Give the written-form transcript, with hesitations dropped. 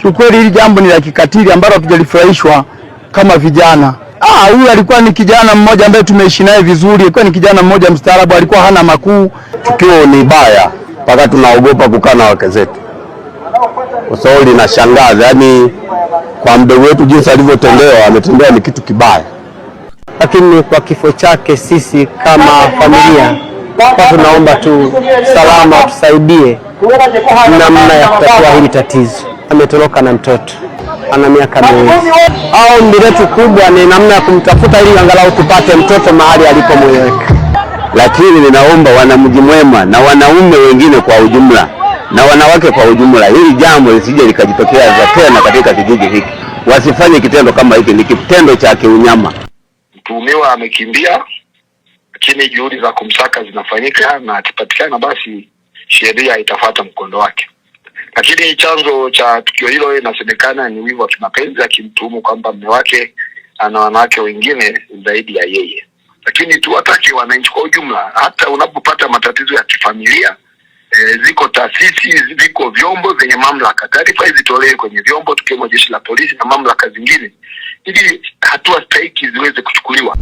Kiukweli hili jambo ni la kikatili ambalo hatujalifurahishwa kama vijana. Huyu alikuwa ni kijana mmoja ambaye tumeishi naye vizuri, alikuwa ni kijana mmoja mstaarabu, alikuwa hana makuu. Tukio ni baya mpaka tunaogopa kukaa na wake zetu, kwa sababu linashangaza. Yaani kwa mdogo wetu jinsi alivyotendewa, ametendewa ni kitu kibaya. Lakini kwa kifo chake sisi kama familia tunaomba tu salama, tusaidie namna ya kutatua hili tatizo. Ametoroka na mtoto ana miaka miwili. Ombi letu kubwa ni namna ya kumtafuta ili angalau tupate mtoto mahali alipomweka. Lakini ninaomba wanamji mwema na wanaume wengine kwa ujumla na wanawake kwa ujumla, hili jambo lisije likajitokeza tena katika kijiji hiki. Wasifanye kitendo kama hiki, ni kitendo cha kiunyama. Mtuhumiwa amekimbia, lakini juhudi za kumsaka zinafanyika, na akipatikana basi sheria itafuata mkondo wake. Lakini chanzo cha tukio hilo inasemekana ni wivu wa kimapenzi, akimtuhumu kwamba mume wake ana wanawake wengine zaidi ya yeye. Lakini tuwatake wananchi kwa ujumla, hata unapopata matatizo ya kifamilia, ziko taasisi, ziko vyombo vyenye mamlaka, taarifa hizi zitolewe kwenye vyombo tukiwemo jeshi la polisi na mamlaka zingine, ili hatua stahiki ziweze kuchukuliwa.